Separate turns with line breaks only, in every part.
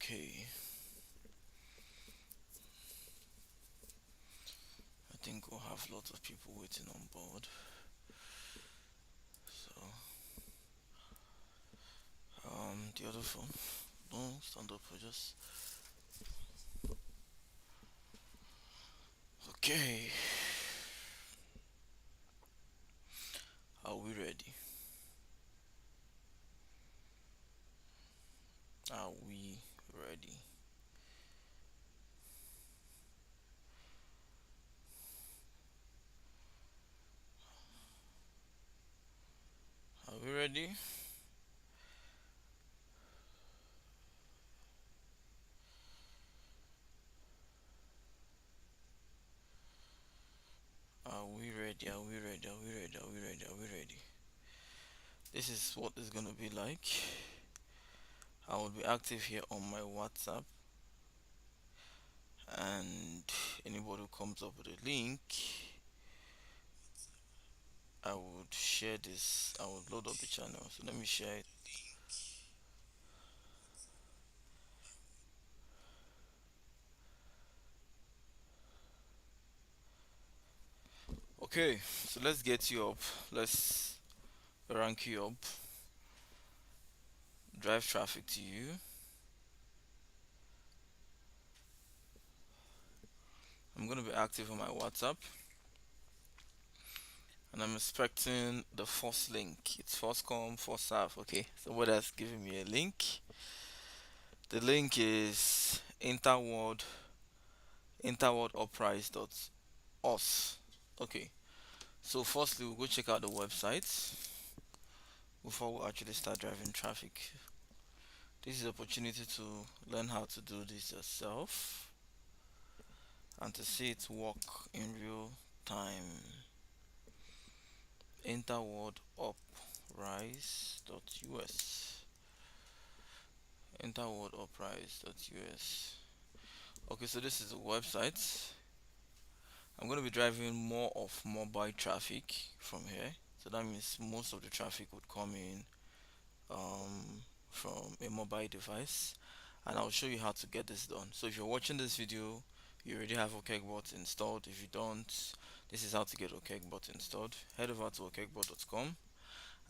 Okay, I think we'll have lots of people waiting on board. So, the other phone. Don't stand up for just. Okay, are we ready? Are we ready? Are we ready? Are we ready? Are we ready? Are we ready? Are we ready? Are we ready? This is what it's gonna be like. I will be active here on my WhatsApp, and anybody who comes up with a link, I would share this. I would load up the channel. So let me share it. Okay, so let's get you up. Let's rank you up. Drive traffic to you. I'm gonna be active on my WhatsApp, and I'm expecting the first link. It's first come, first serve. Okay, somebody has given me a link. The link is interworlduprise.us. Okay, so firstly we'll go check out the website before we actually start driving traffic. This is an opportunity to learn how to do this yourself and to see it work in real time. Interworlduprise.us. Interworlduprise.us. Okay, so this is the website. I'm going to be driving more of mobile traffic from here. So that means most of the traffic would come in from a mobile device, and I'll show you how to get this done. So if you're watching this video, you already have OkecBot installed. If you don't, this is how to get OkecBot installed. Head over to okecbot.com.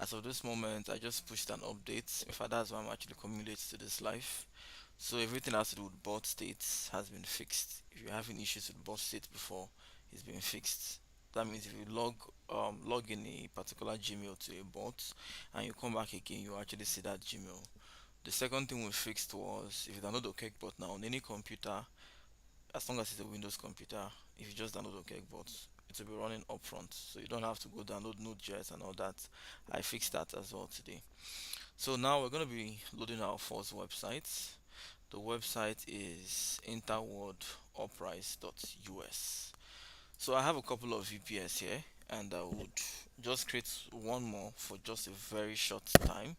As of this moment, I just pushed an update. In fact, that's why I'm actually coming late to this live. So everything has to do with bot states has been fixed. If you're having issues with bot state before, it's been fixed. That means if you log in a particular Gmail to a bot and you come back again, you actually see that Gmail. The second thing we fixed was if you download OkecBot now on any computer, as long as it's a Windows computer, if you just download OkecBot, it will be running upfront. So you don't have to go download Node.js and all that. I fixed that as well today. So now we're going to be loading our first website. The website is interworlduprise.us. So I have a couple of VPS here, and I would just create one more for just a very short time.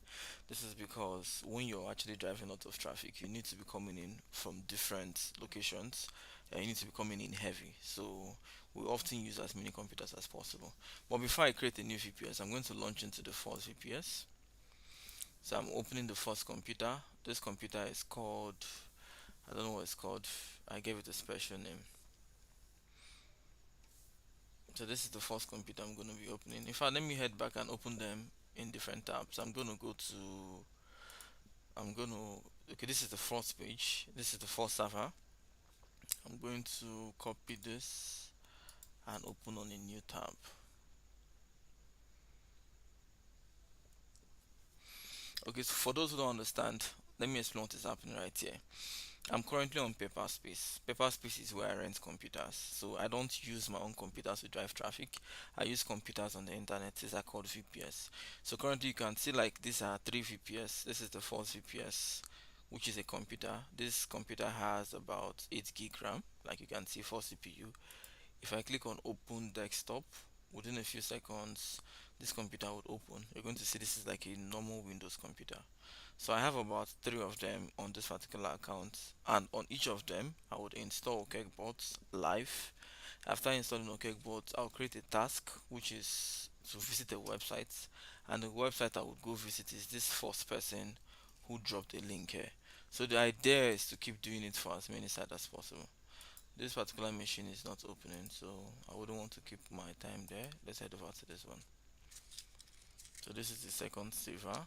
This is because when you're actually driving out of traffic, you need to be coming in from different locations, and you need to be coming in heavy. So we often use as many computers as possible. But before I create a new VPS, I'm going to launch into the first VPS. So I'm opening the first computer. This computer is called, I don't know what it's called. I gave it a special name. So this is the first computer I'm going to be opening. In fact, let me head back and open them in different tabs. I'm going to, okay, this is the first page. This is the first server. I'm going to copy this and open on a new tab. Okay, so for those who don't understand, let me explain what is happening right here. I'm currently on Paperspace. Paperspace is where I rent computers. So I don't use my own computers to drive traffic. I use computers on the internet. These are called VPS. So currently you can see like these are three VPS. This is the first VPS, which is a computer. This computer has about 8 gig RAM. Like you can see, for CPU. If I click on open desktop, within a few seconds, this computer would open. You're going to see this is like a normal Windows computer. So I have about three of them on this particular account, and on each of them, I would install OkecBot live. After installing OkecBot, I'll create a task which is to visit a website, and the website I would go visit is this first person who dropped a link here. So the idea is to keep doing it for as many sites as possible. This particular machine is not opening, so I wouldn't want to keep my time there. Let's head over to this one. So this is the second saver.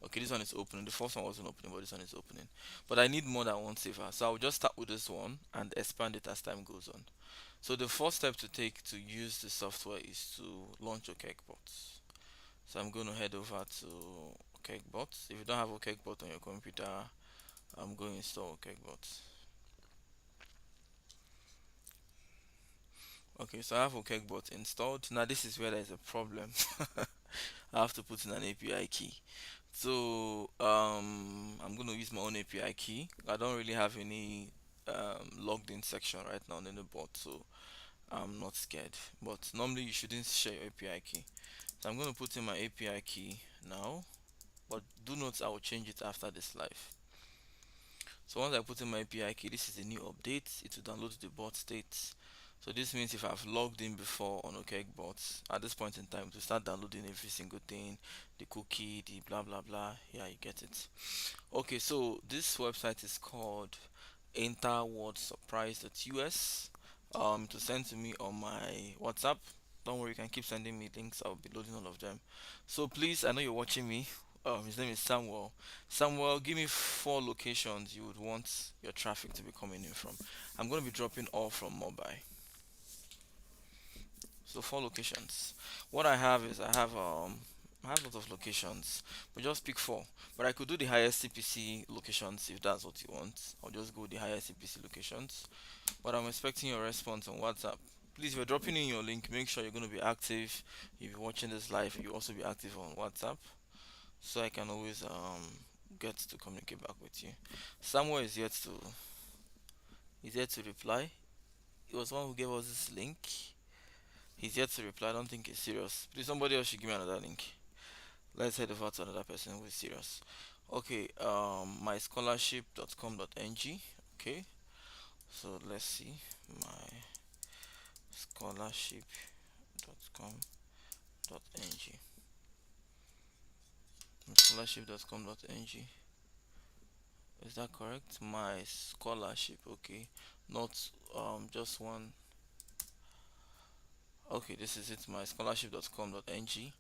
Okay, this one is opening. The first one wasn't opening, but this one is opening. But I need more than one saver, so I'll just start with this one and expand it as time goes on. So the first step to take to use the software is to launch OkecBot. So I'm going to head over to OkecBot. If you don't have OkecBot on your computer, I'm going to install OkecBot. Okay, so I have OkecBot installed. Now this is where there's a problem. I have to put in an API key. So I'm going to use my own API key. I don't really have any logged in section right now on the bot, so I'm not scared. But normally you shouldn't share your API key. So I'm going to put in my API key now. But do note I will change it after this live. So once I put in my API key, this is a new update. It will download the bot state. So this means if I've logged in before on OkecBot, at this point in time to start downloading every single thing, the cookie, the blah blah blah. Yeah, you get it. Okay, so this website is called interworldsurprise.us. To send to me on my WhatsApp. Don't worry, you can keep sending me links. I'll be loading all of them. So please, I know you're watching me. His name is Samuel. Samuel, give me 4 locations you would want your traffic to be coming in from. I'm going to be dropping all from mobile. So 4 locations. What I have is I have a lot of locations, but just pick 4. But I could do the highest CPC locations if that's what you want. I'll just go with the highest CPC locations. But I'm expecting your response on WhatsApp. Please, if you're dropping in your link, make sure you're going to be active. If you're watching this live, you also be active on WhatsApp, so I can always get to communicate back with you. Samuel is yet to reply. He was one who gave us this link. He's yet to reply. I don't think he's serious. Please, somebody else should give me another link. Let's head over to another person who is serious. Okay, myscholarship.com.ng. Okay, so let's see. Myscholarship.com.ng. Myscholarship.com.ng. Is that correct? My scholarship. Okay, not just one. Okay, this is it. Myscholarship.com.ng.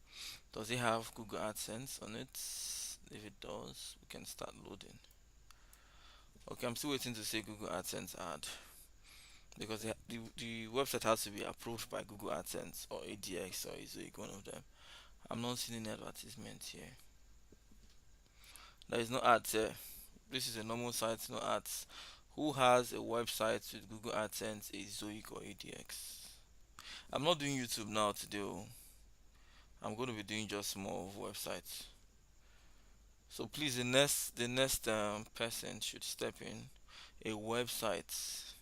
Does it have Google AdSense on it? If it does, we can start loading. Okay, I'm still waiting to say Google AdSense ad, because the website has to be approved by Google AdSense or ADX or Ezoic, one of them. I'm not seeing any advertisement here. There is no ads here. This is a normal site, no ads. Who has a website with Google AdSense, Ezoic or ADX? I'm not doing YouTube now today. I'm going to be doing just more of websites. So please, the next person should step in. A website.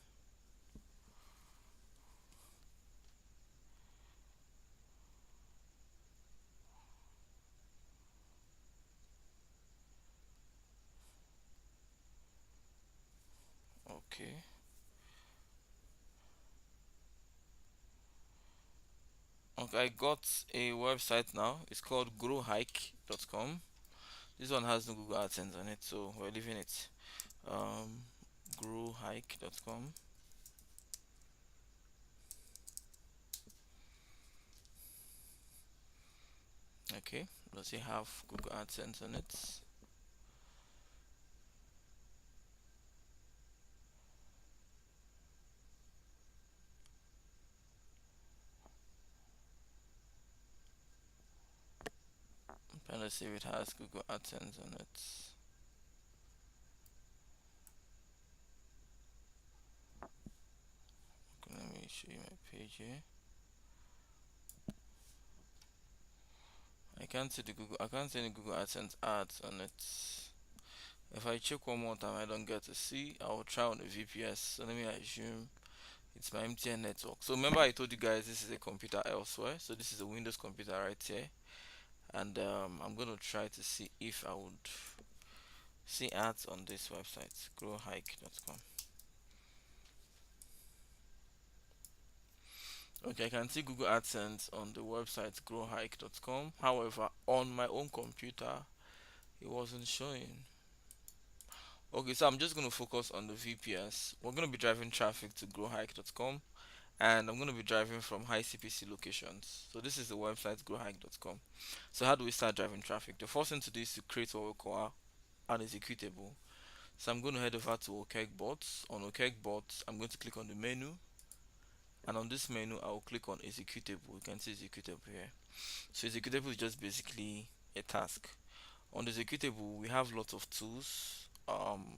Okay. Okay, I got a website now. It's called growhike.com. This one has no Google AdSense on it, so we're leaving it. Um, growhike.com. Okay, does it have Google AdSense on it? And let's see if it has Google AdSense on it. Okay, let me show you my page here. I can't see any Google AdSense ads on it. If I check one more time I don't get to see, I will try on the VPS. So let me assume it's my MTN network. So remember I told you guys this is a computer elsewhere. So this is a Windows computer right here. And I'm gonna try to see if I would see ads on this website, growhike.com. Okay, I can see Google AdSense on the website growhike.com. However, on my own computer, it wasn't showing. Okay, so I'm just going to focus on the VPS. We're going to be driving traffic to growhike.com, and I'm going to be driving from high CPC locations. So this is the website growhike.com. So how do we start driving traffic? The first thing to do is to create what we call an executable. So I'm going to head over to OkecBot. On OkecBot, I'm going to click on the menu, and on this menu, I will click on executable. You can see executable here. So executable is just basically a task. On the executable, we have lots of tools,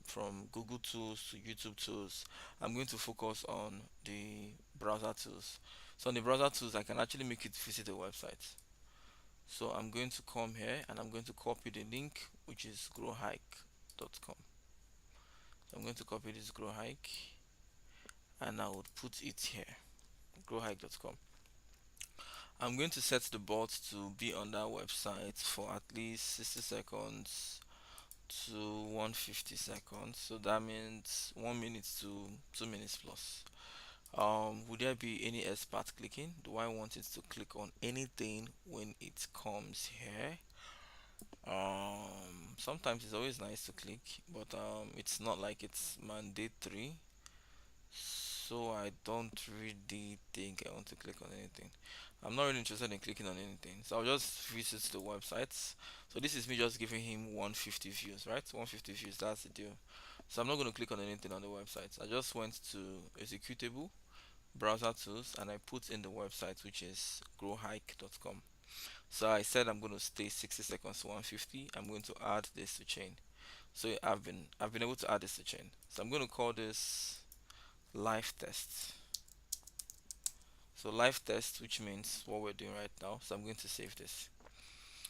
from Google tools to YouTube tools. I'm going to focus on the browser tools. So on the browser tools, I can actually make it visit the website. So I'm going to come here and I'm going to copy the link, which is growhike.com. So I'm going to copy this growhike and I would put it here, growhike.com. I'm going to set the bot to be on that website for at least 60 seconds to 150 seconds. So that means 1 minute to 2 minutes plus. Would there be any expert clicking? Do I want it to click on anything when it comes here? Sometimes it's always nice to click, but it's not like it's mandatory. So I don't really think I want to click on anything. I'm not really interested in clicking on anything. So I'll just visit the websites. So this is me just giving him 150 views, right? 150 views, that's the deal. So I'm not going to click on anything on the websites. I just went to executable, browser tools, and I put in the website, which is growhike.com. So I said I'm going to stay 60 seconds to 150. I'm going to add this to chain. So I've been able to add this to chain. So I'm going to call this live test. So live test, which means what we're doing right now. So I'm going to save this.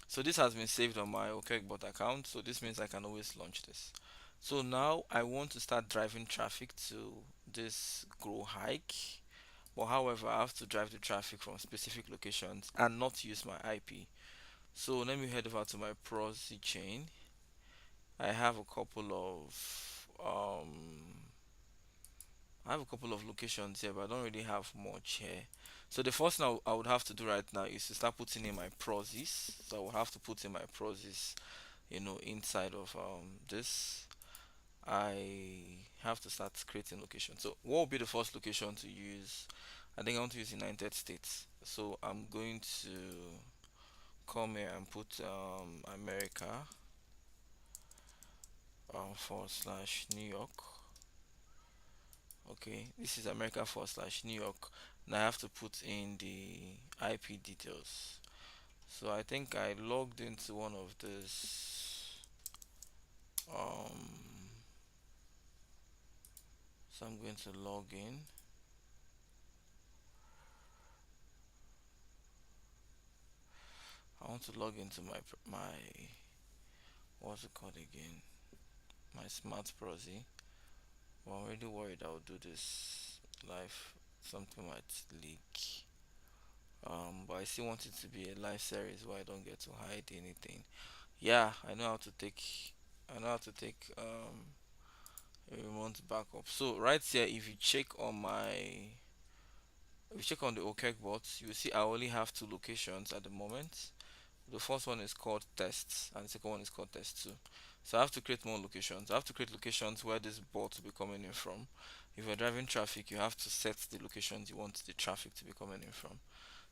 So this has been saved on my OkecBot account. So this means I can always launch this. So now I want to start driving traffic to this grow hike. But however, I have to drive the traffic from specific locations and not use my IP. So let me head over to my Proxy chain. I have a couple of locations here, but I don't really have much here. So the first thing I would have to do right now is to start putting in my proxies. So I will have to put in my proxies, inside of this. I have to start creating location. So what will be the first location to use? I think I want to use United States. So I'm going to come here and put America /New York. Okay, this is America /New York. Now I have to put in the IP details. So I think I logged into one of this. Um, so I'm going to log in. I want to log into my what's it called again? My smart proxy. Well, I'm really worried I'll do this live. Something might leak. But I still want it to be a live series where I don't get to hide anything. Yeah, I know how to take. I know how to take a remote backup. So right here, if you check on the OkecBot, you will see I only have two locations at the moment. The first one is called tests, and the second one is called test 2. So I have to create more locations. I have to create locations where this bot will be coming in from. If you're driving traffic, you have to set the locations you want the traffic to be coming in from.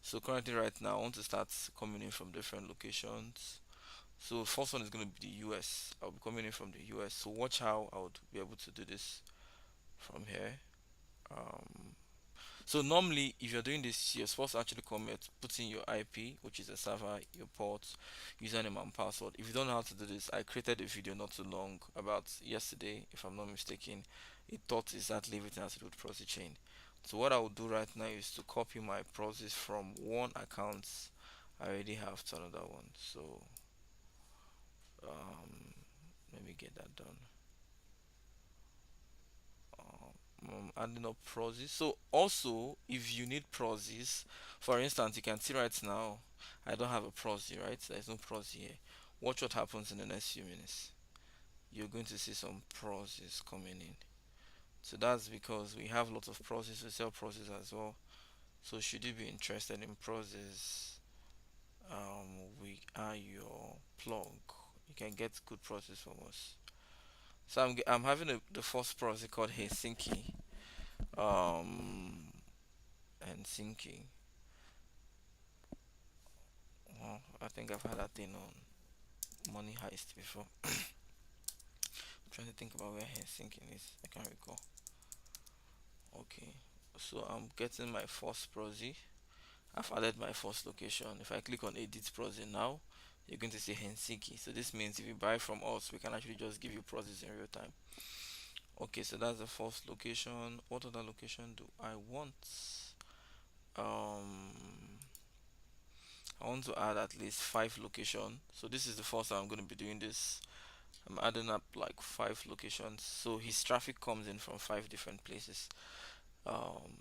So currently right now, I want to start coming in from different locations. So first one is going to be the US. I'll be coming in from the US. So watch how I would be able to do this from here. Um, so normally, if you're doing this, you're supposed to actually commit, put in your IP, which is a server, your port, username and password. If you don't know how to do this, I created a video not too long about yesterday, if I'm not mistaken. It taught exactly everything has to do with proxy chain. So what I will do right now is to copy my proxies from one account I already have to another one. So let me get that done. Adding up proxies. So also, if you need proxies, for instance, you can see right now, I don't have a proxy, right? There's no proxy here. Watch what happens in the next few minutes. You're going to see some proxies coming in. So that's because we have lots of proxies. We sell proxies as well. So should you be interested in proxies, we are your plug. You can get good proxies from us. So I'm having the first proxy called Helsinki. Um, Helsinki. Well, I think I've had that thing on Money Heist before. I'm trying to think about where Helsinki is. I can't recall. Okay, so I'm getting my first proxy. I've added my first location. If I click on edit proxy now, you're going to see Helsinki. So this means if you buy from us, we can actually just give you proxies in real time. Okay, so that's the first location. What other location do I want? Um, I want to add at least five location. So this is the first time I'm going to be doing this. I'm adding up like five locations. So his traffic comes in from five different places. Um,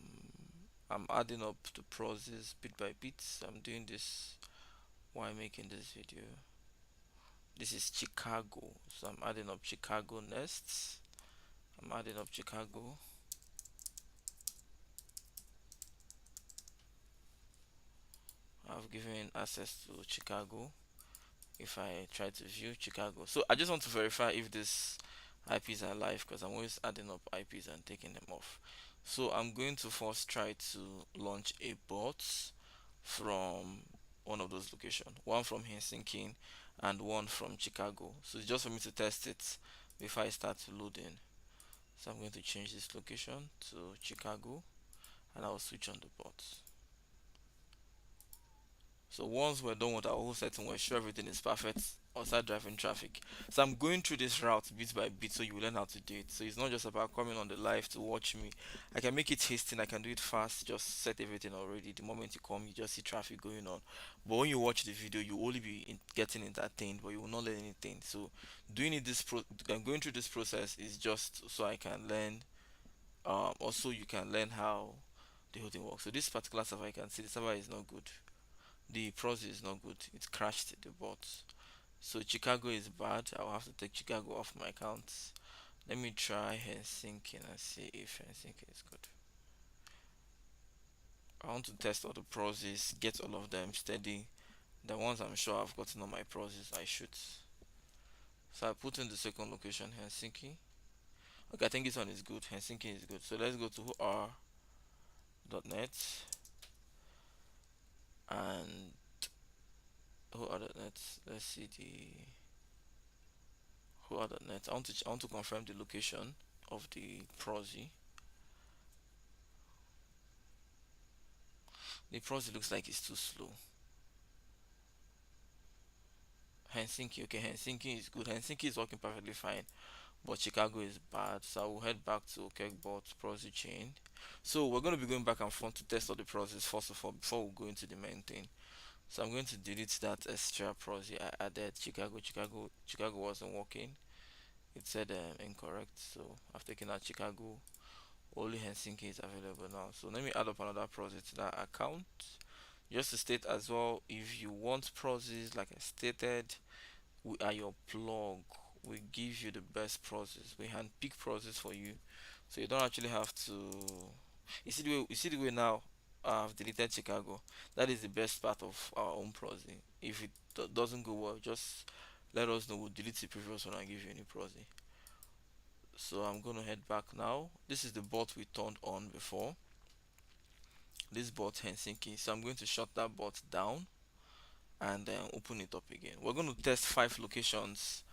I'm adding up the process bit by bit. I'm doing this while making this video. This is Chicago, so I'm adding up Chicago next. I'm adding up Chicago. I've given access to Chicago. If I try to view Chicago, so I just want to verify if this IPs are live because I'm always adding up IPs and taking them off. So I'm going to first try to launch a bot from one of those locations, one from Helsinki and one from Chicago. So it's just for me to test it before I start loading. So I'm going to change this location to Chicago and I'll switch on the bot. So once we're done with our whole setting, we're sure everything is perfect. I'll start driving traffic. So I'm going through this route bit by bit so you will learn how to do it. So it's not just about coming on the live to watch me. I can make it hasting, I can do it fast, just set everything already. The moment you come, you just see traffic going on. But when you watch the video, you only be getting entertained, but you will not learn anything. So doing it going through this process is just so I can learn. Also, you can learn how the whole thing works. So this particular server, I can see the server is not good. The process is not good. It crashed the bot. So Chicago is bad. I'll have to take Chicago off my account. Let me try Helsinki and see if Helsinki is good. I want to test all the process, get all of them steady. The ones I'm sure I've gotten on my process, I shoot. So I put in the second location, Helsinki. Okay, I think this one is good. Helsinki is good. So let's go to who.net and who.net. Let's see the who.net. I want to confirm the location of the proxy. The proxy looks like it's too slow. Helsinki, okay, Helsinki is good. Helsinki is working perfectly fine, but Chicago is bad. So I will head back to OkecBot proxy chain. So we're going to be going back and front to test all the process first of all before we go into the main thing. So I'm going to delete that extra proxy I added. Chicago wasn't working. It said incorrect. So I've taken out Chicago. Only Helsinki is available now. So let me add up another proxy to that account. Just to state as well, if you want proxies, like I stated, we are your plug. We give you the best process. We handpick process for you, so you don't actually have to. You see the way now. I've deleted Chicago. That is the best part of our own proxy. If it doesn't go well, just let us know. We'll delete the previous one and give you a new proxy. So I'm gonna head back now. This is the bot we turned on before. This bot Helsinki. So I'm going to shut that bot down and then open it up again. We're going to test five locations,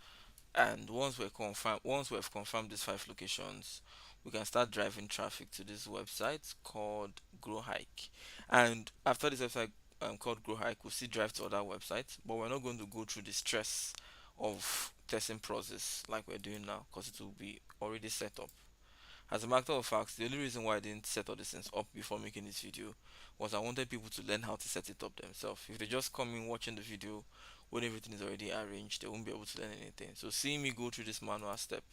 and once we've confirmed these five locations, we can start driving traffic to this website called Grow Hike. And after this website called Grow Hike, we'll still drive to other websites, but we're not going to go through the stress of testing process like we're doing now because it will be already set up. As a matter of fact, the only reason why I didn't set all these things up before making this video was I wanted people to learn how to set it up themselves. If they just come in watching the video when everything is already arranged, they won't be able to learn anything. So seeing me go through this manual step,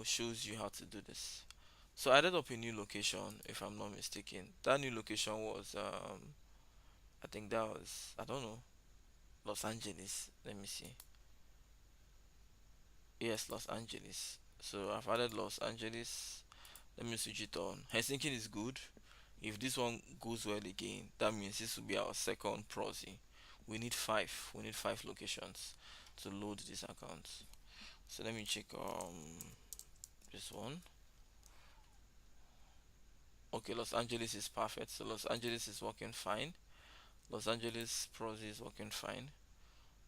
shows you how to do this. So I added up a new location, if I'm not mistaken. That new location was, I think that was, I don't know, Los Angeles. Let me see. Yes, Los Angeles. So I've added Los Angeles. Let me switch it on. Helsinki is good. If this one goes well again, that means this will be our second proxy. We need five. We need five locations to load this account. So let me check this one. Okay, Los Angeles is perfect. So Los Angeles is working fine. Los Angeles Proxy is working fine.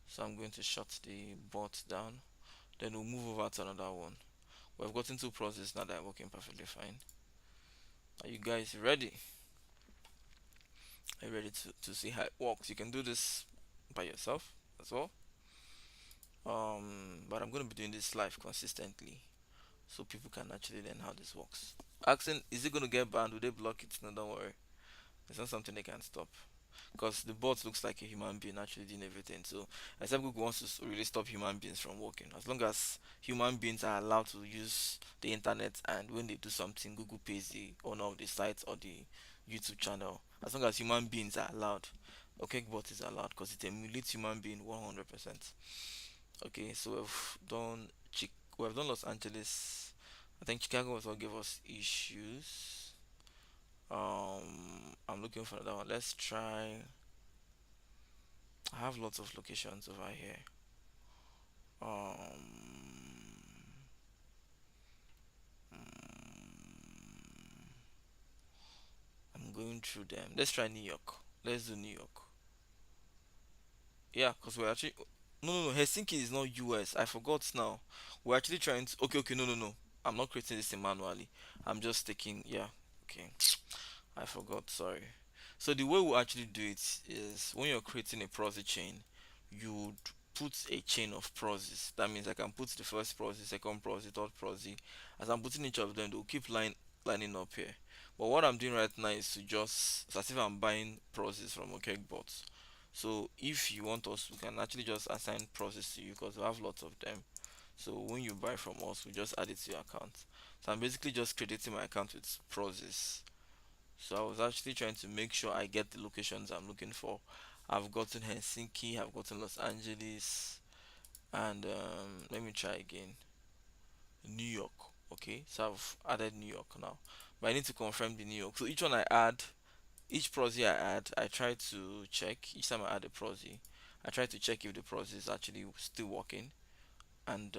So I'm going to shut the bot down. Then we'll move over to another one. We've gotten two processes now that are working perfectly fine. Are you guys ready? Are you ready to see how it works? You can do this by yourself as well. But I'm gonna be doing this live consistently so people can actually learn how this works. Asking, is it gonna get banned? Will they block it? No, don't worry. It's not something they can stop. Because the bot looks like a human being actually doing everything. So, except Google wants to really stop human beings from working. As long as human beings are allowed to use the internet, and when they do something, Google pays the owner of the site or the YouTube channel. As long as human beings are allowed, OkecBot is allowed because it emulates human being 100%. Okay, so we've done Los Angeles. I think Chicago was what gave us issues. I'm looking for another one. Let's try. I have lots of locations over here. I'm going through them. Let's try New York. Let's do New York. Yeah, because we're actually. No, Helsinki is not US. I forgot now. We're actually trying to. Okay, no. I'm not creating this thing manually. I'm just taking. Yeah, okay. I forgot. Sorry. So the way we actually do it is when you're creating a proxy chain, you'd put a chain of proxies. That means I can put the first proxy, second proxy, third proxy. As I'm putting each of them, they'll keep lining up here. But what I'm doing right now is to just it's as if I'm buying proxies from OkecBot. So if you want us, we can actually just assign proxies to you because we have lots of them. So when you buy from us, we just add it to your account. So I'm basically just crediting my account with proxies. So I was actually trying to make sure I get the locations I'm looking for. I've gotten Helsinki, I've gotten Los Angeles, and let me try again. New York. Okay, so I've added New York now, but I need to confirm the New York. So each one I add, each proxy I add, I try to check. Each time I add a proxy, I try to check if the proxy is actually still working, and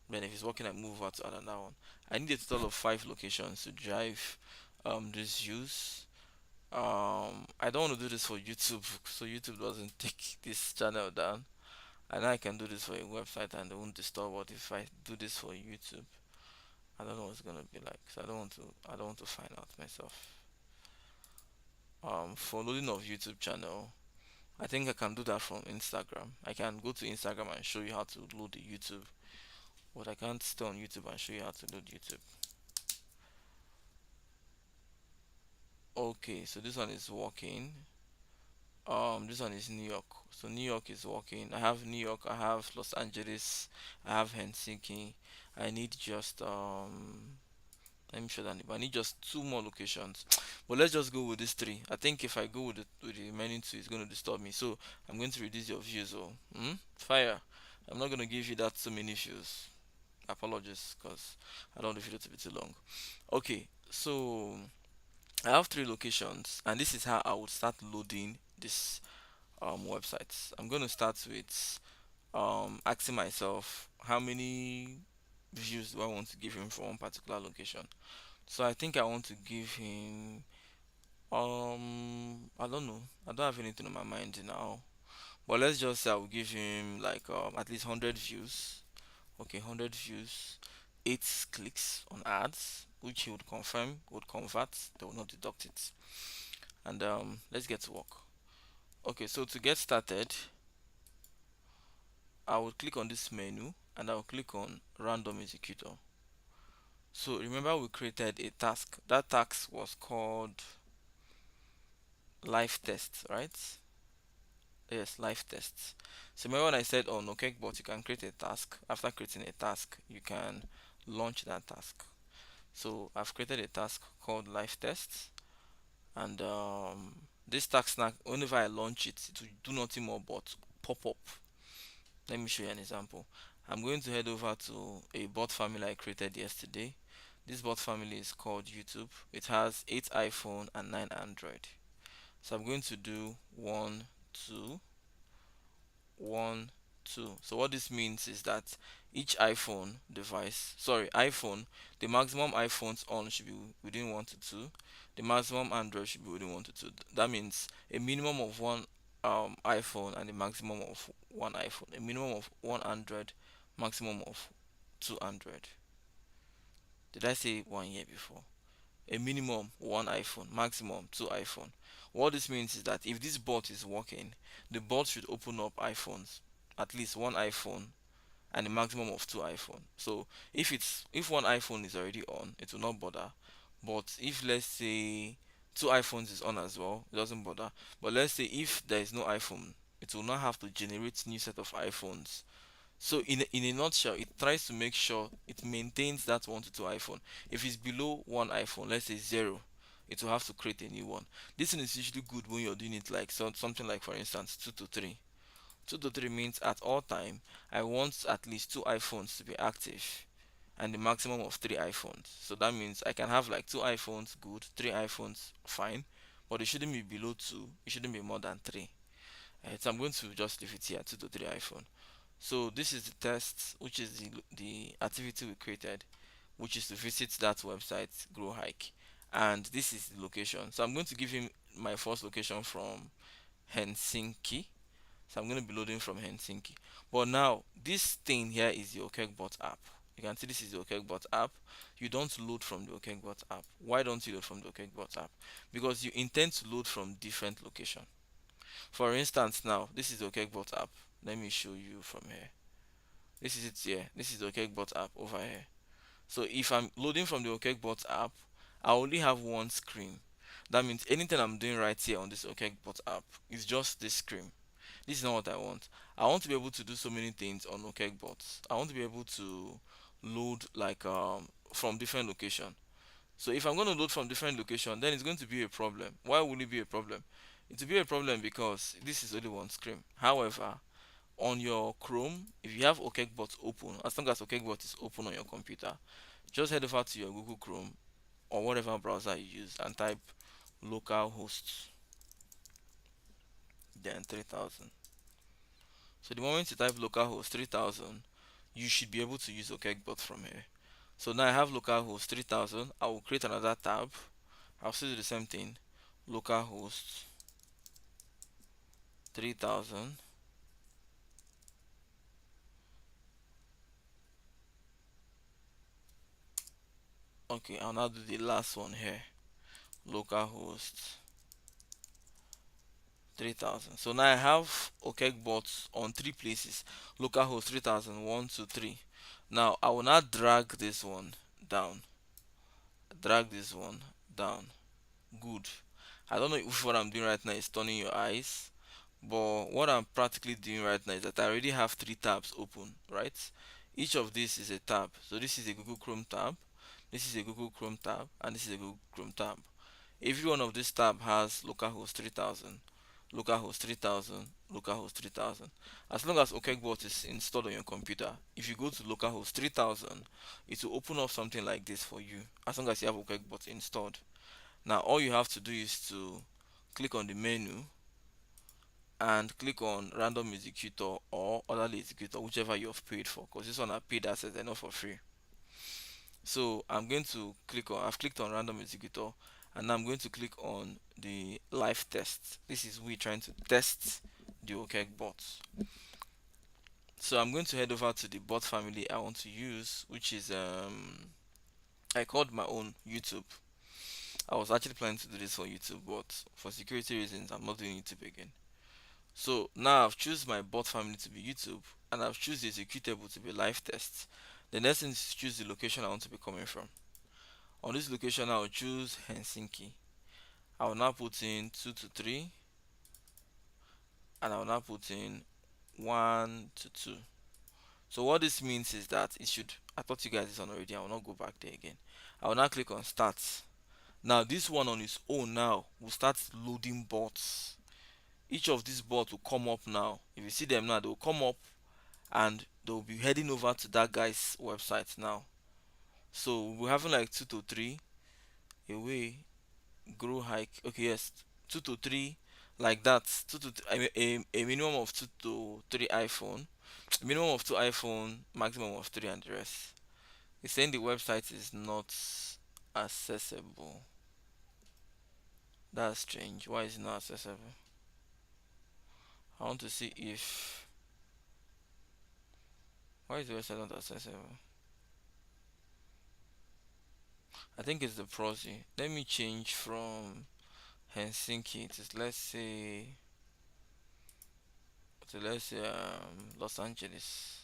then if it's working, I move over to another one. I need a total of 5 locations to drive this views. I don't want to do this for YouTube, so YouTube doesn't take this channel down. And I can do this for a website and they won't disturb. But if I do this for YouTube, I don't know what it's gonna be like. So I don't want to find out myself. For loading of YouTube channel, I think I can do that from Instagram. I can go to Instagram and show you how to load the YouTube, but I can't stay on YouTube and show you how to load YouTube. Okay, so this one is working. This one is New York. So New York is working. I have New York, I have Los Angeles, I have Helsinki. I need just let me show that. I need just two more locations. But let's just go with these three. I think if I go with the remaining two, it's going to disturb me. So I'm going to reduce your views. Oh, fire! I'm not going to give you that so many views. Apologies, because I don't want the video to be too long. Okay, so I have 3 locations, and this is how I would start loading this websites. I'm going to start with asking myself how many views do I want to give him for one particular location. So I think I want to give him I don't know. I don't have anything on my mind now. But let's just say I will give him like at least 100 views. Okay, 100 views, 8 clicks on ads, which he would confirm, would convert, they will not deduct it. And let's get to work. Okay, so to get started, I will click on this menu and I will click on random executor. So remember we created a task. That task was called live test, right? Yes, live tests. So remember when I said on OkecBot you can create a task. After creating a task, you can launch that task. So I've created a task called live tests, and this task now, whenever I launch it, it will do nothing more but pop up. Let me show you an example. I'm going to head over to a bot family I created yesterday. This bot family is called YouTube. It has 8 iPhone and 9 Android. So I'm going to do 1, 2, 1, 2. So what this means is that each iPhone device, sorry, iPhone, the maximum iPhones on should be within 1 to 2. The maximum Android should be within 1 to 2. That means a minimum of one iPhone and a maximum of one iPhone. A minimum of one Android, maximum of two Android. Did I say one year before? A minimum one iPhone, maximum two iPhone. What this means is that if this bot is working, the bot should open up iPhones, at least one iPhone and a maximum of two iPhone. So if one iPhone is already on, it will not bother. But if let's say two iPhones is on as well, it doesn't bother. But let's say if there is no iPhone, it will not have to generate new set of iPhones. So in a nutshell, it tries to make sure it maintains that 1 to 2 iPhone. If it's below one iPhone, let's say zero, it will have to create a new one. This one is usually good when you're doing it like something like, for instance, 2 to 3. 2 to 3 means at all time I want at least two iPhones to be active and the maximum of three iPhones. So that means I can have like two iPhones good, three iPhones fine, but it shouldn't be below two, it shouldn't be more than three. So I'm going to just leave it here, 2 to 3 iPhone. So this is the test, which is the activity we created, which is to visit that website, Grow Hike, and this is the location. So I'm going to give him my first location from Helsinki. So I'm going to be loading from Helsinki. But now this thing here is the OkecBot app. You can see this is the OkecBot app. You don't load from the OkecBot app. Why don't you load from the OkecBot app? Because you intend to load from different location. For instance, now this is the OkecBot app. Let me show you from here. This is it here. This is the OkecBot app over here. So if I'm loading from the OkecBot app, I only have one screen. That means anything I'm doing right here on this OkecBot app is just this screen. This is not what I want. I want to be able to do so many things on OkecBot. I want to be able to load like from different location. So if I'm going to load from different location, then it's going to be a problem. Why will it be a problem? It will be a problem because this is only one screen. However, on your Chrome, if you have OkecBot open, as long as OkecBot is open on your computer, just head over to your Google Chrome or whatever browser you use and type localhost, then 3000. So the moment you type localhost 3000, you should be able to use OkecBot from here. So now I have localhost 3000. I will create another tab. I'll still do the same thing. Localhost 3000. Okay, I'll now do the last one here. Localhost 3000. So now I have OkecBot on three places. Localhost 3000, 1, 2, 3. Now I will now drag this one down. Drag this one down. Good. I don't know if what I'm doing right now is turning your eyes, but what I'm practically doing right now is that I already have three tabs open, right? Each of these is a tab. So this is a Google Chrome tab, this is a Google Chrome tab, and this is a Google Chrome tab. Every one of these tab has localhost 3000, localhost 3000, localhost 3000. As long as OkecBot is installed on your computer, if you go to localhost 3000, it will open up something like this for you. As long as you have OkecBot installed. Now all you have to do is to click on the menu and click on random executor or orderly executor, whichever you have paid for, because this one I paid access, they're not for free. So I'm going to I've clicked on random executor, and I'm going to click on the live test. This is we trying to test the OkecBot. So I'm going to head over to the bot family I want to use, which is I called my own YouTube. I was actually planning to do this for YouTube, but for security reasons I'm not doing YouTube again. So now I've choose my bot family to be YouTube, and I've choose the executable to be live test. The next thing is to choose the location I want to be coming from. On this location I'll choose Helsinki. I will now put in 2 to 3, and I will now put in 1 to 2. So what this means is that it should, I thought you guys this on already, I will not go back there again. I will now click on start. Now this one on its own now will start loading bots. Each of these bots will come up now. If you see them now, they will come up and they'll be heading over to that guy's website now. So we're having like 2 to 3 away, grow hike. Okay, yes, 2 to 3, like that. 2 to a minimum of 2 to 3 iPhone, Minimum of two iPhone, maximum of three, and the rest. It's saying the website is not accessible. That's strange. Why is it not accessible? I want to see if why is the website not accessible? I think it's the proxy. Let me change from Helsinki to let's say Los Angeles.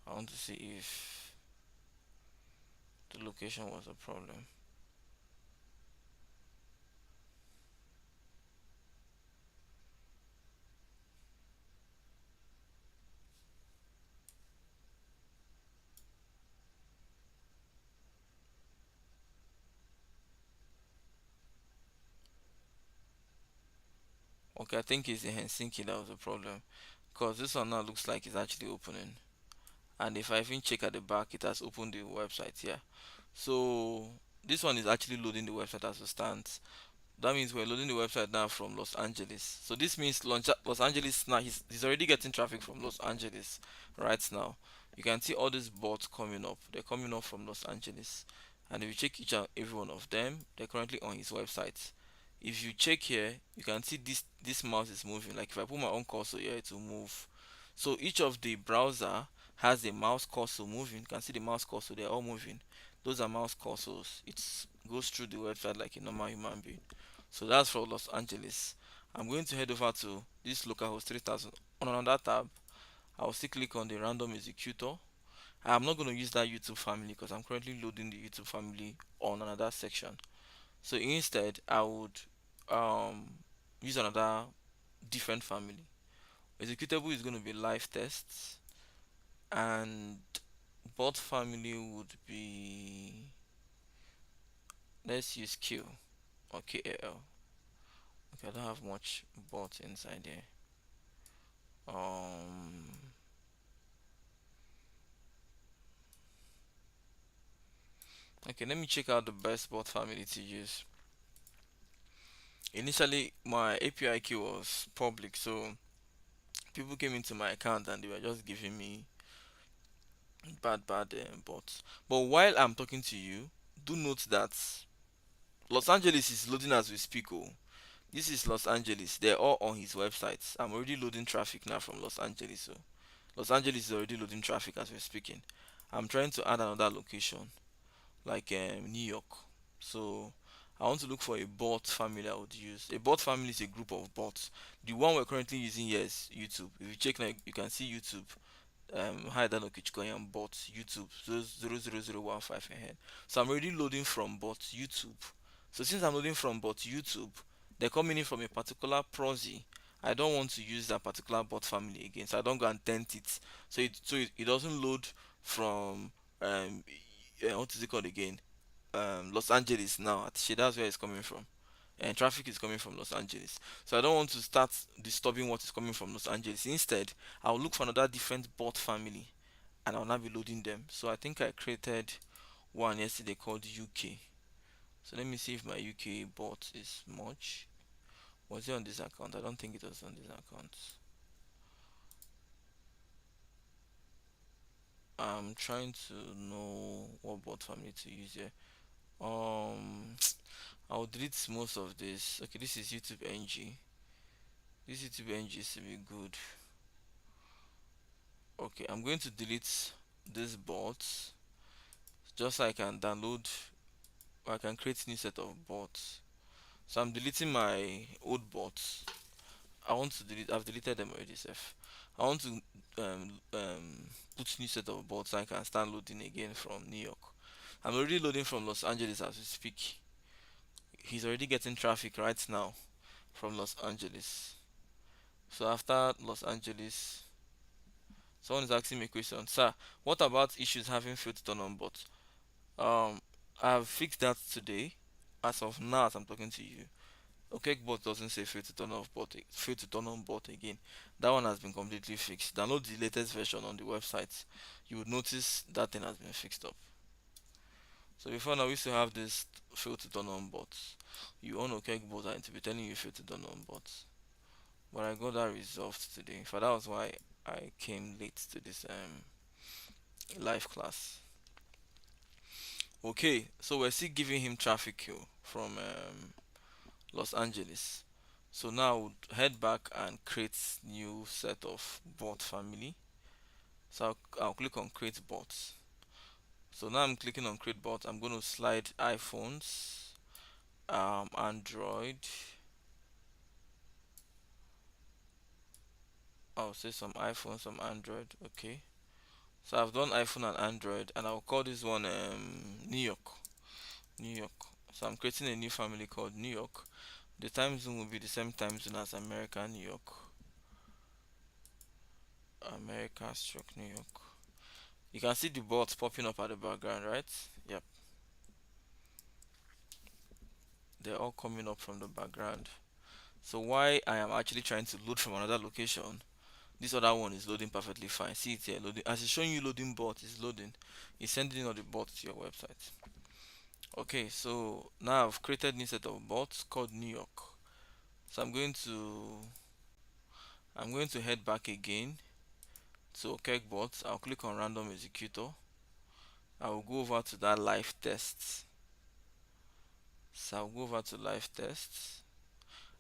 I want to see if the location was a problem. Okay, I think it's in Helsinki that was the problem. Because this one now looks like it's actually opening. And if I even check at the back, it has opened the website here. So this one is actually loading the website as it stands. That means we're loading the website now from Los Angeles. So this means Los Angeles now he's already getting traffic from Los Angeles right now. You can see all these bots coming up. They're coming up from Los Angeles. And if you check each and every one of them, they're currently on his website. If you check here, you can see this mouse is moving. Like if I put my own cursor here, it will move. So each of the browser has a mouse cursor moving. You can see the mouse cursor, they're all moving. Those are mouse cursors. It goes through the website like a normal human being. So that's for Los Angeles. I'm going to head over to this localhost 3000. On another tab, I'll still click on the random executor. I'm not going to use that YouTube family because I'm currently loading the YouTube family on another section. So instead, I would um, use another different family. Executable is going to be live tests, and bot family would be, let's use Q or KAL. Okay, I don't have much bot inside there. Um, okay, let me check out the best bot family to use. Initially, my API key was public, so people came into my account and they were just giving me bad bots. But while I'm talking to you, do note that Los Angeles is loading as we speak. Oh, this is Los Angeles. They're all on his website. I'm already loading traffic now from Los Angeles. So Los Angeles is already loading traffic as we're speaking. I'm trying to add another location like New York. So I want to look for a bot family I would use. A bot family is a group of bots. The one we're currently using here is YouTube. If you check now, you can see YouTube. Hi, Dan Okechikoyan bot YouTube 00015 ahead. So I'm already loading from bot YouTube. So since I'm loading from bot YouTube, they're coming in from a particular proxy. I don't want to use that particular bot family again, so I don't go and tent it. So it doesn't load from what is it called again? Los Angeles now. Actually, that's where it's coming from. And traffic is coming from Los Angeles. So I don't want to start disturbing what is coming from Los Angeles. Instead, I'll look for another different bot family and I'll now be loading them. So I think I created one yesterday called UK. So let me see if my UK bot is much. Was it on this account? I don't think it was on this account. I'm trying to know what bot family to use here. I'll delete most of this. Okay, this is YouTube NG. This YouTube NG is to be good. Okay, I'm going to delete this bot just so I can download or I can create new set of bots. So I'm deleting my old bots. I've deleted them already, Seth. I want to put new set of bots so I can start loading again from New York. I'm already loading from Los Angeles as we speak. He's already getting traffic right now from Los Angeles. So after Los Angeles, someone is asking me a question. Sir, what about issues having failed to turn on bots? Um, I've fixed that today. As of now, as I'm talking to you, OkecBot doesn't say fail to turn on bot again. That one has been completely fixed. Download the latest version on the website. You would notice that thing has been fixed up. So before now, we used to have this fail to turn on bots. You own OkecBot and to be telling you fail to turn on bots. But I got that resolved today. For that was why I came late to this live class. Okay, so we're still giving him traffic queue from Los Angeles. So now head back and create new set of bot family. So I'll click on create bots. So now I'm clicking on create bot. I'm going to slide iPhones, Android. I'll say some iPhone, some Android. Okay. So I've done iPhone and Android, and I'll call this one New York. New York. So I'm creating a new family called New York. The time zone will be the same time zone as America, New York. America stroke New York. You can see the bots popping up at the background, right? Yep. They're all coming up from the background. So why I am actually trying to load from another location, this other one is loading perfectly fine. See it here, loading. As it's showing you loading bot, it's loading. It's sending all the bots to your website. Okay, so now I've created a new set of bots called New York. So I'm going to head back again to OkecBot. I'll click on random executor. I will go over to that live test. So I'll go over to live tests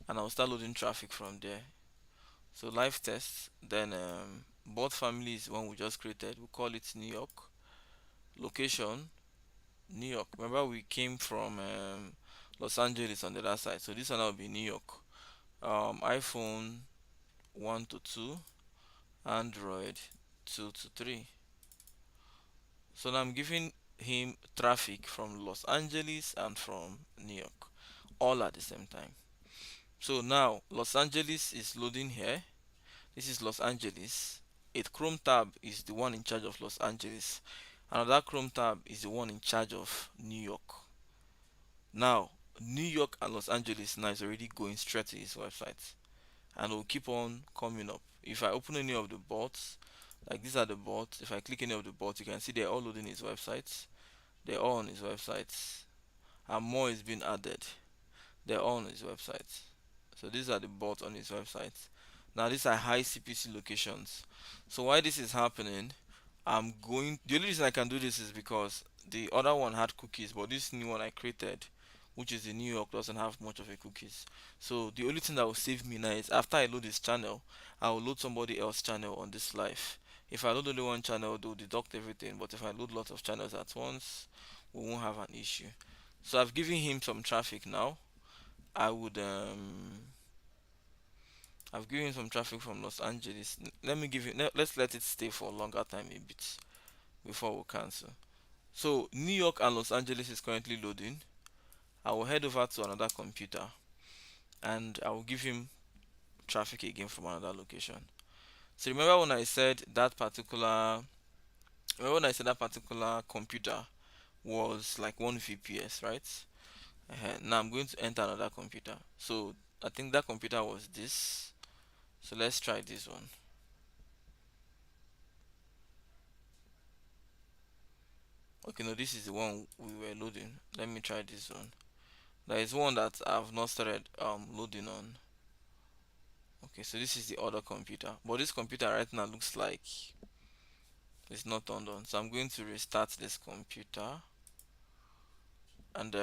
and I'll start loading traffic from there. So live test, then bot family is one we just created. We call it New York. Location, New York. Remember we came from Los Angeles on the other side. So this one will be New York. iPhone 1 to 2, Android 2 to 3. So now I'm giving him traffic from Los Angeles and from New York all at the same time. So now Los Angeles is loading here. This is Los Angeles. A Chrome tab is the one in charge of Los Angeles. Another Chrome tab is the one in charge of New York. Now, New York and Los Angeles now is already going straight to his website and it will keep on coming up. If I open any of the bots, like these are the bots, if I click any of the bots, you can see they're all loading his website. They're all on his website and more is being added. They're all on his website. So these are the bots on his website. Now these are high CPC locations. So why this is happening, the only reason I can do this is because the other one had cookies, but this new one I created, which is in New York, doesn't have much of a cookies. So the only thing that will save me now is after I load this channel, I will load somebody else channel on this live. If I load only one channel, they'll deduct everything, but if I load lots of channels at once, we won't have an issue. So I've given him some traffic now. I would I've given some traffic from Los Angeles. Let me give you. Let's let it stay for a longer time a bit before we cancel. So New York and Los Angeles is currently loading. I will head over to another computer and I will give him traffic again from another location. So remember when I said that particular computer was like 1 VPS, right? Now I'm going to enter another computer. So I think that computer was this. So let's try this one. Okay, no, this is the one we were loading. Let me try this one. There is one that I've not started loading on. Okay, so this is the other computer, but this computer right now looks like it's not turned on. So I'm going to restart this computer and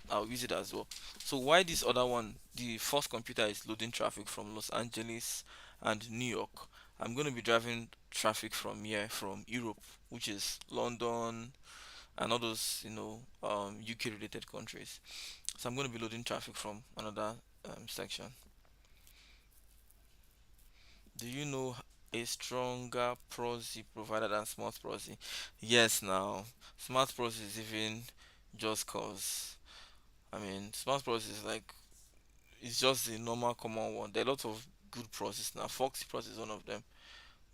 I'll use it as well. So why this other one, the first computer is loading traffic from Los Angeles and New York, I'm going to be driving traffic from here, from Europe, which is London and all those, UK related countries. So I'm going to be loading traffic from another section. Do you know a stronger proxy provider than smart proxy? Yes, now smart proxy is even just cause. I mean, smart proxy is like it's just the normal common one. There are lots of good processes now. Foxy process is one of them.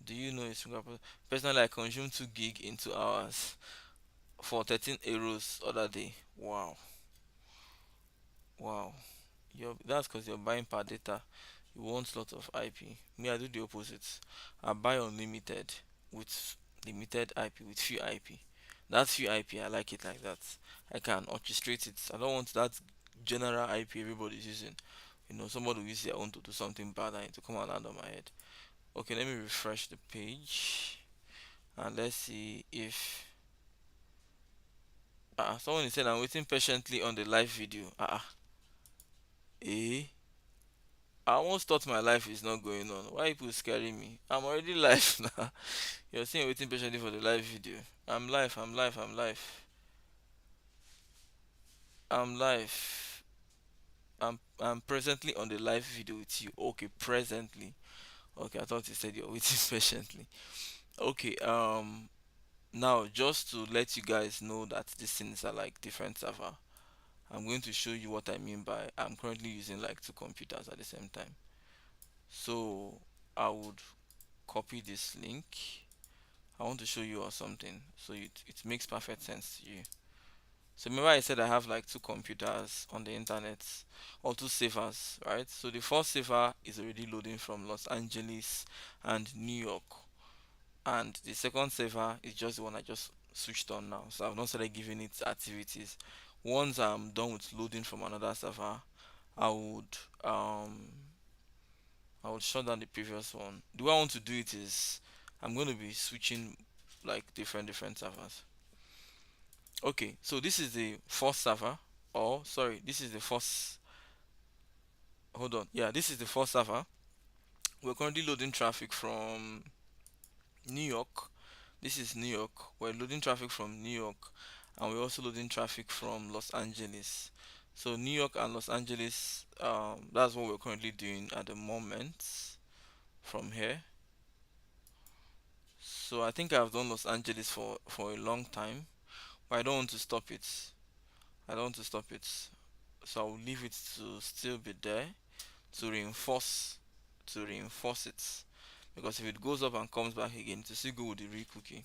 Do you know a stronger process? Personally, I consume 2 gig in 2 hours for 13 euros other day. Wow, wow. That's because you're buying per data. You want lot of IP. Me, I do the opposite. I buy unlimited with limited IP, with few IP. That few IP, I like it like that. I can orchestrate it. I don't want that general IP everybody's using. Somebody will use their own to do something bad and to come and land on my head. Okay, let me refresh the page and let's see if someone is saying I'm waiting patiently on the live video. Eh? I almost thought my life is not going on. Why are people scaring me? I'm already live now. You're saying waiting patiently for the live video. I'm live, I'm live, I'm live. I'm live. I'm presently on the live video with you. Okay, presently. Okay, I thought you said you're waiting patiently. Okay, now just to let you guys know that these things are like different server. I'm going to show you what I mean by I'm currently using like two computers at the same time. So I would copy this link. I want to show you or something so it makes perfect sense to you. So remember I said I have like two computers on the internet or two servers, right? So the first server is already loading from Los Angeles and New York, and the second server is just the one I just switched on now. So I've not started giving it activities. Once I'm done with loading from another server, I would um I would shut down the previous one. The way I want to do it is I'm going to be switching like different servers. Okay, so this is the first server, or sorry, this is the first. Hold on, yeah, this is the first server. We're currently loading traffic from New York. This is New York. We're loading traffic from New York, and we're also loading traffic from Los Angeles. So New York and Los Angeles, that's what we're currently doing at the moment from here. So I think I've done Los Angeles for a long time, but I don't want to stop it. I don't want to stop it. So I'll leave it to still be there to reinforce it, because if it goes up and comes back again to still go with the real cookie.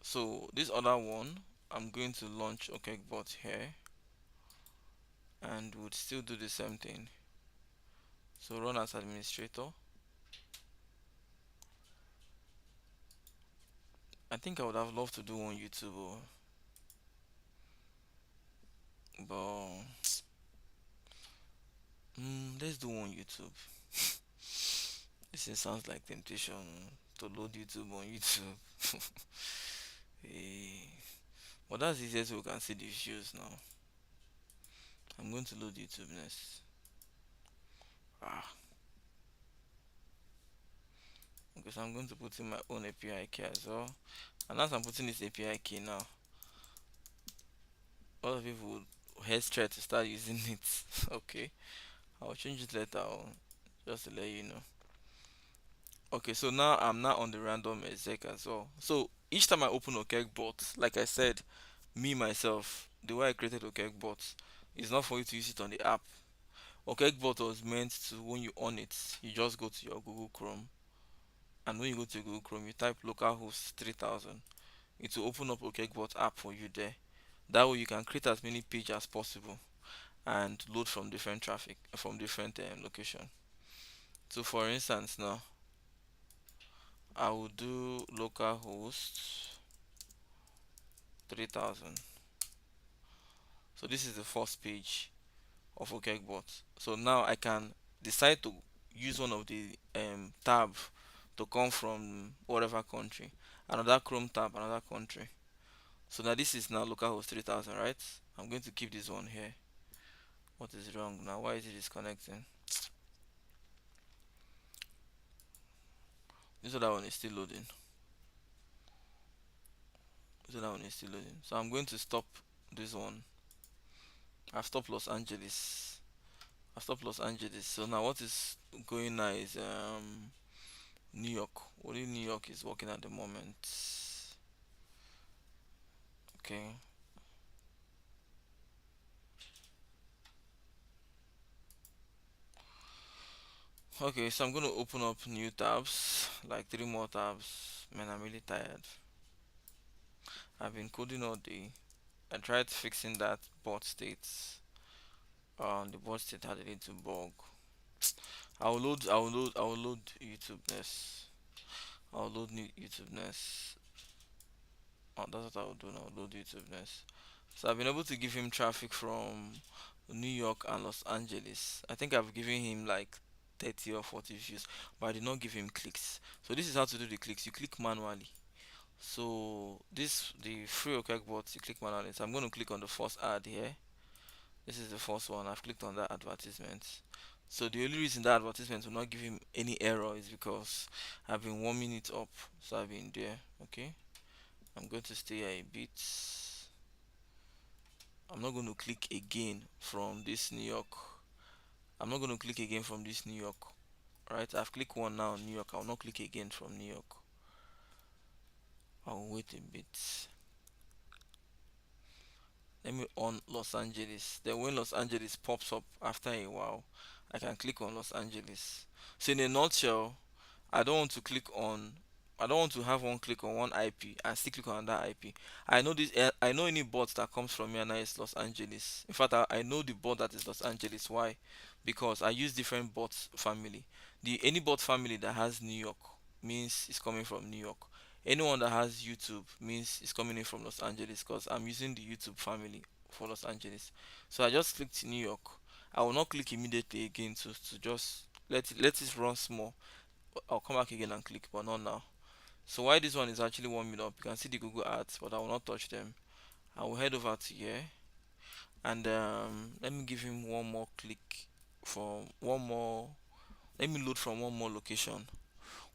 So this other one, I'm going to launch OkecBot here and would still do the same thing. So run as administrator. I think I would have loved to do on YouTube, but let's do on YouTube. This sounds like temptation to load YouTube on YouTube. Eh, but that's the easiest way we can see the views now. I'm going to load YouTube next. Ah, because I'm going to put in my own API key as well. And as I'm putting this API key now, a lot of people would head straight to start using it. Okay, I'll change it later on, just to let you know. Okay, so now I'm now on the random exec as well. So each time I open OkecBot, like I said, me myself, the way I created OkecBot is not for you to use it on the app. OkecBot was meant to, when you on it, you just go to your Google Chrome, and when you go to Google Chrome, you type localhost 3000. It will open up OkecBot app for you there. That way you can create as many pages as possible and load from different traffic from different location. So for instance now, I will do localhost 3000. So this is the first page of OkecBot. So now I can decide to use one of the tab to come from whatever country, another Chrome tab, another country. So now this is now localhost 3000, right? I'm going to keep this one here. What is wrong now? Why is it disconnecting? This other one is still loading. This other one is still loading. So I'm going to stop this one. I've stopped Los Angeles. I've stopped Los Angeles. So now what is going now is New York. Only New York is working at the moment. Okay. Okay, so I'm gonna open up new tabs, like three more tabs. Man, I'm really tired. I've been coding all day. I tried fixing that bot state. The bot state had a little bug. I'll load YouTube next. I'll load new YouTube next. Oh, that's what I'll do now. Load YouTube next. So I've been able to give him traffic from New York and Los Angeles. I think I've given him like 30 or 40 views, but I did not give him clicks. So this is how to do the clicks. You click manually. So this the free OkecBot, you click manually. So I'm going to click on the first ad here. This is the first one. I've clicked on that advertisement. So the only reason that advertisement will not give him any error is because I've been warming it up. So I've been there. Okay. I'm going to stay here a bit. I'm not going to click again from this New York. I'm not going to click again from this New York. Right? I've clicked one now, New York. I'll not click again from New York. I'll wait a bit. Let me on Los Angeles. Then when Los Angeles pops up after a while, I can click on Los Angeles. So in a nutshell, I don't want to click on I don't want to have one click on one IP and still click on that IP. I know this I know any bot that comes from here now is Los Angeles. In fact, I know the bot that is Los Angeles. Why? Because I use different bots family. The any bot family that has New York means it's coming from New York. Anyone that has YouTube means it's coming in from Los Angeles because I'm using the YouTube family for Los Angeles. So I just clicked New York. I will not click immediately again to just let it run small. I'll come back again and click, but not now. So why this one is actually warming up, you can see the Google ads, but I will not touch them. I will head over to here and let me give him one more click from one more. Let me load from one more location.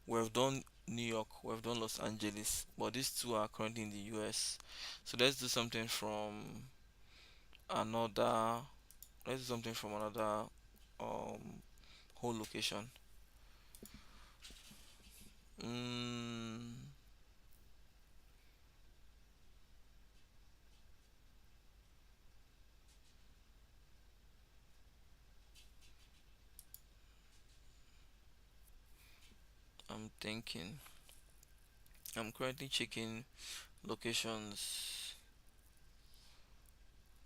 We've done New York, we've done Los Angeles, but these two are currently in the US. So let's do something from another. Let's do something from another whole location. Mm, I'm thinking. I'm currently checking locations.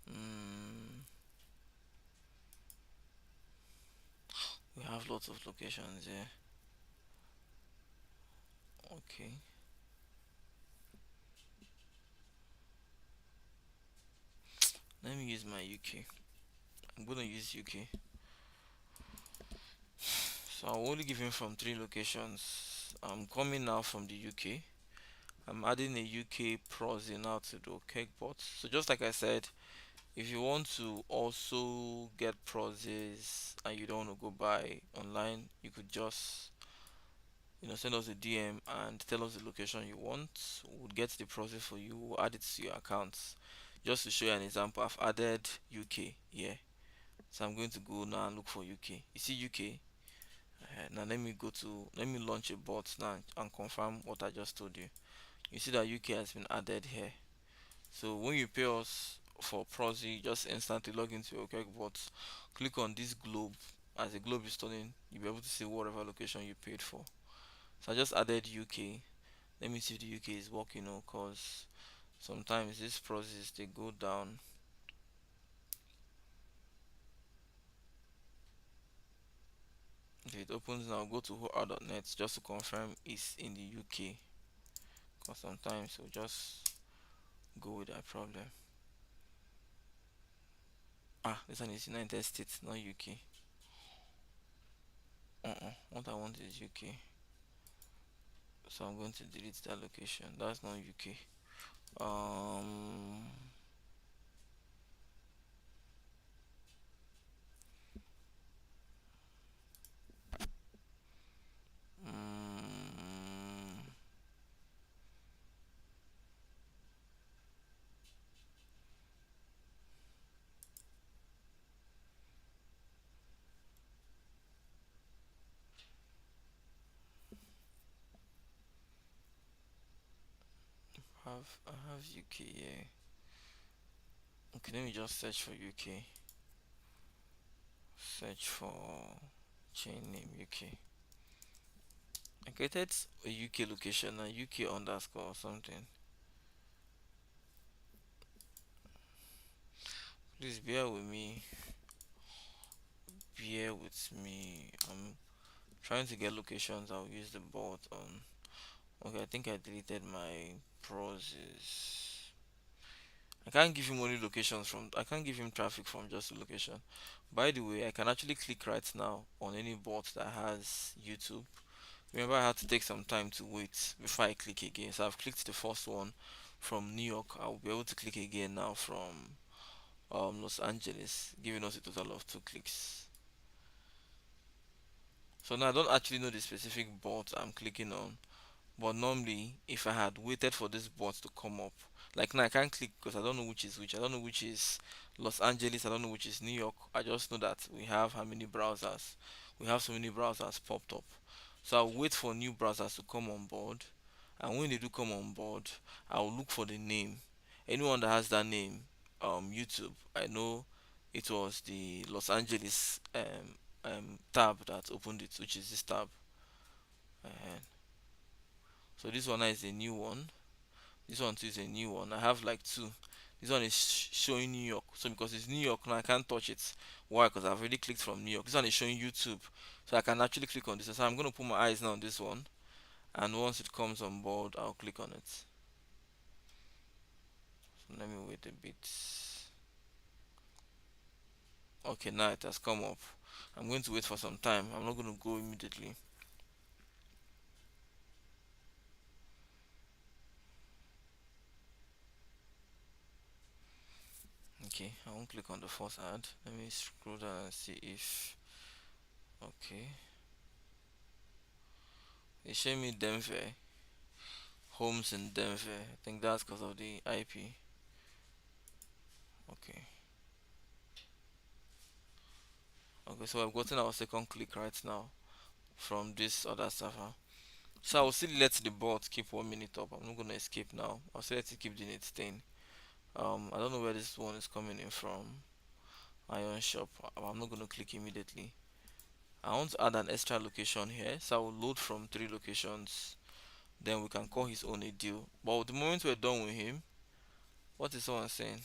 Mm, we have lots of locations here. Okay. Let me use my UK. I'm gonna use UK. So I'll only give him from three locations. I'm coming now from the UK. I'm adding a UK proxy now to the OkecBot. So just like I said, if you want to also get proxies and you don't want to go buy online, you could just send us a DM and tell us the location you want. We'll get the proxy for you. We'll add it to your account. Just to show you an example, I've added UK here. So I'm going to go now and look for UK. You see UK? Now let me launch a bot now and confirm what I just told you. You see that UK has been added here. So when you pay us for proxy, just instantly log into your OkecBot, click on this globe. As the globe is turning, you'll be able to see whatever location you paid for. So I just added UK. Let me see if the UK is working now, cause sometimes these proxies they go down. If it opens now, go to whoar.net just to confirm it's in the UK. Cause sometimes it'll just go with that problem. Ah, this one is United States, not UK. What I want is UK. So I'm going to delete that location. That's not UK. Um, mm, I have UK here. Okay, let me just search for UK. Search for chain name UK. I created a UK location and UK underscore or something. Please bear with me. Bear with me. I'm trying to get locations. I'll use the bot on. Okay, I think I deleted my browsers. I can't give him only locations from, I can't give him traffic from just a location. By the way, I can actually click right now on any bot that has YouTube. Remember, I had to take some time to wait before I click again. So I've clicked the first one from New York. I'll be able to click again now from Los Angeles, giving us a total of 2 clicks. So now I don't actually know the specific bot I'm clicking on, but normally if I had waited for this bot to come up, like now I can't click because I don't know which is which. I don't know which is Los Angeles. I don't know which is New York. I just know that we have how many browsers. We have so many browsers popped up. So I'll wait for new browsers to come on board, and when they do come on board, I'll look for the name. Anyone that has that name, YouTube, I know it was the Los Angeles tab that opened it, which is this tab. uh So this one is a new one. This one too is a new one. I have like two. This one is showing New York. So because it's New York now, I can't touch it. Why? Because I've already clicked from New York. This one is showing YouTube, so I can actually click on this. So I'm gonna put my eyes now on this one, and once it comes on board, I'll click on it. So let me wait a bit. Okay, now it has come up. I'm going to wait for some time. I'm not going to go immediately. Okay, I won't click on the first ad. Let me scroll down and see if. Okay, it's showing me Denver. Homes in Denver. I think that's because of the IP. Okay. Okay, so I've gotten our second click right now from this other server. So I'll still let the bot keep 1 minute up. I'm not gonna escape now. I'll still let it keep doing its thing. I don't know where this one is coming in from. Iron Shop. I'm not gonna click immediately. I want to add an extra location here, so I will load from 3 locations. Then we can call his own a deal. But the moment we're done with him, what is someone saying?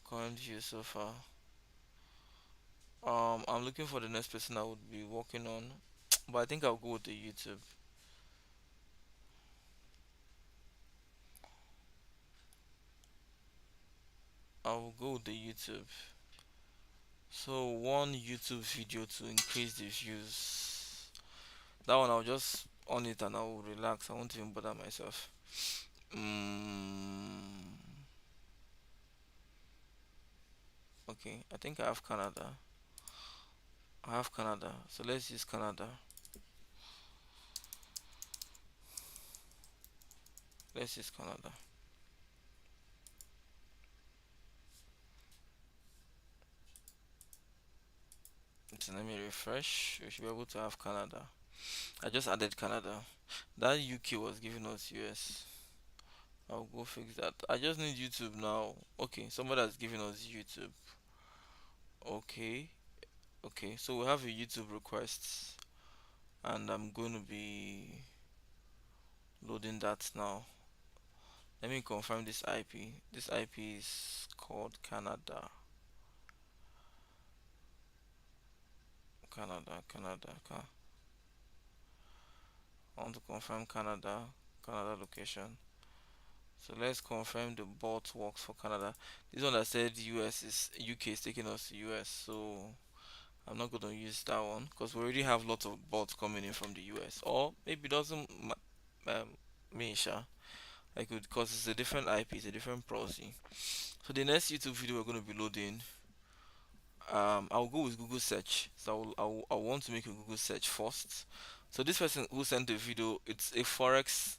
Current view so far. I'm looking for the next person I would be working on, but I think I'll go with the YouTube. I'll go with the YouTube. So one YouTube video to increase the views. That one I'll just on it and I'll relax. I won't even bother myself. Mm, okay, I think I have Canada. I have Canada. So let's use Canada. Let's use Canada. So let me refresh. We should be able to have Canada. I just added Canada. That UK was giving us US. I'll go fix that. I just need YouTube now. Okay, somebody has given us YouTube. Okay, okay. So we have a YouTube request, and I'm going to be loading that now. Let me confirm this IP. This IP is called Canada. Canada, Canada. I want to confirm Canada, Canada location. So let's confirm the bot works for Canada. This one that said US is UK is taking us to US, so I'm not going to use that one because we already have lots of bots coming in from the US. Or maybe it doesn't mean sure. I could because it's a different IP, it's a different proxy. So the next YouTube video we're going to be loading, I'll go with Google search. So I'll want to make a Google search first. So this person who sent the video, it's a forex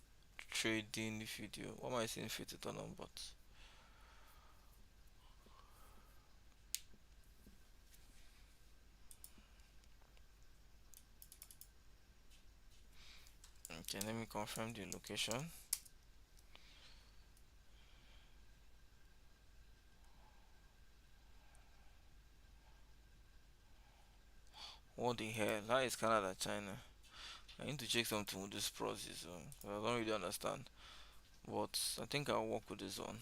trading video. What am I saying? Fit it on, but okay. Let me confirm the location. What the hell? That is Canada, China. I need to check something with this process. So I don't really understand, but I think I'll work with this one.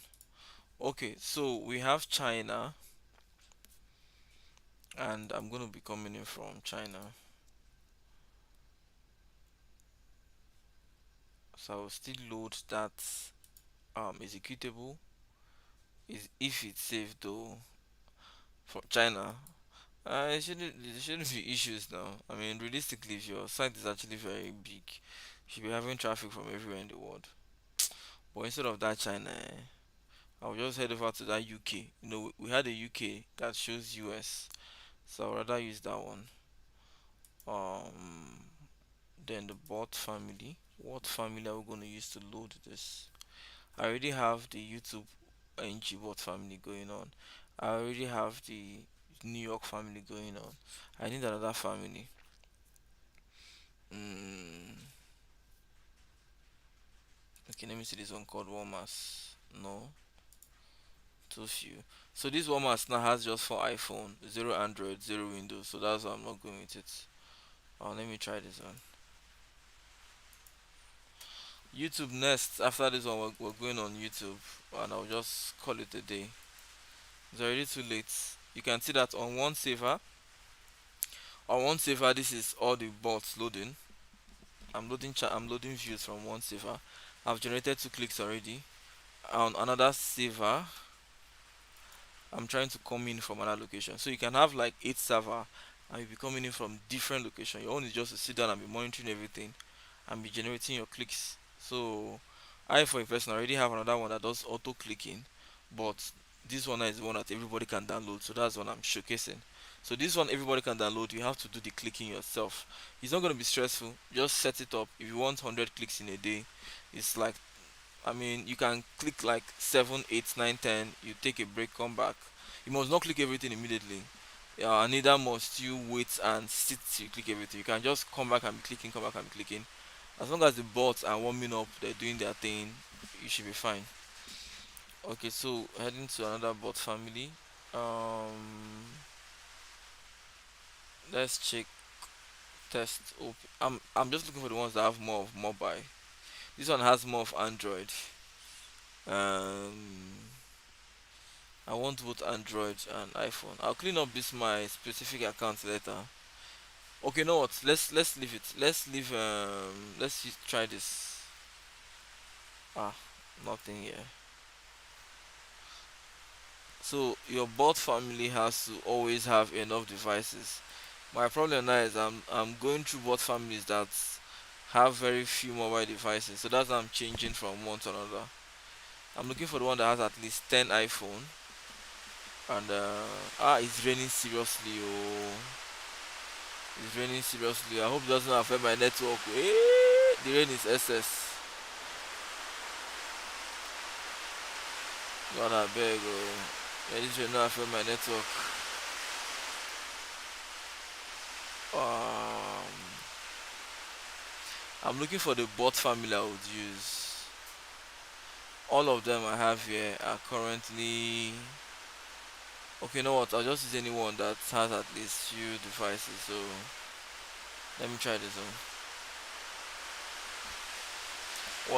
Okay, so we have China, and I'm gonna be coming in from China. So I'll still load that executable. Is if it's safe though from China. It shouldn't be issues now. I mean, realistically, if your site is actually very big, you should be having traffic from everywhere in the world. But instead of that China, I'll just head over to that UK. We had a UK that shows US, so I'd rather use that one. Um, then the bot family. What family are we going to use to load this? I already have the YouTube NG bot family going on. I already have the New York family going on. I need another family. Mm, okay, let me see this one called Walmart. No, too few. So this Walmart now has just for iPhone, zero Android, zero Windows. So that's why I'm not going with it. Oh, let me try this one. YouTube next. After this one, we're going on YouTube, and I'll just call it a day. It's already too late. You can see that on one saver. On one saver, this is all the bots loading. I'm loading views from one saver. I've generated 2 clicks already. On another saver, I'm trying to come in from another location. So you can have like 8 server and you'll be coming in from different location. Your own is just to sit down and be monitoring everything and be generating your clicks. So I, for a person, already have another one that does auto clicking, but this one is the one that everybody can download. So that's what I'm showcasing. So this one everybody can download. You have to do the clicking yourself. It's not going to be stressful. Just set it up. If you want 100 clicks in a day, it's like, I mean, you can click like 7, 8, 9, 10. You take a break, come back. You must not click everything immediately. Neither must you wait and sit till you click everything. You can just come back and be clicking, come back and be clicking. As long as the bots are warming up, they're doing their thing, you should be fine. Okay, so heading to another bot family. Um, let's check test. I'm just looking for the ones that have more of mobile. This one has more of Android. Um, I want both Android and iPhone. I'll clean up this my specific account later. Okay, know what? Let's leave it. Try this. Ah, nothing here. So your bot family has to always have enough devices. My problem now is I'm going through bot families that have very few mobile devices. So that's why I'm changing from one to another. I'm looking for the one that has at least 10 iPhone. And it's raining seriously. Oh, it's raining seriously. I hope it doesn't affect my network. The rain is SS. God, I beg. Oh. This rain not affect my network. Um, I'm looking for the bot family I would use. All of them I have here are currently. Okay, you know what? I'll just use anyone that has at least few devices. So let me try this one.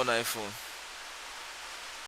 One iPhone.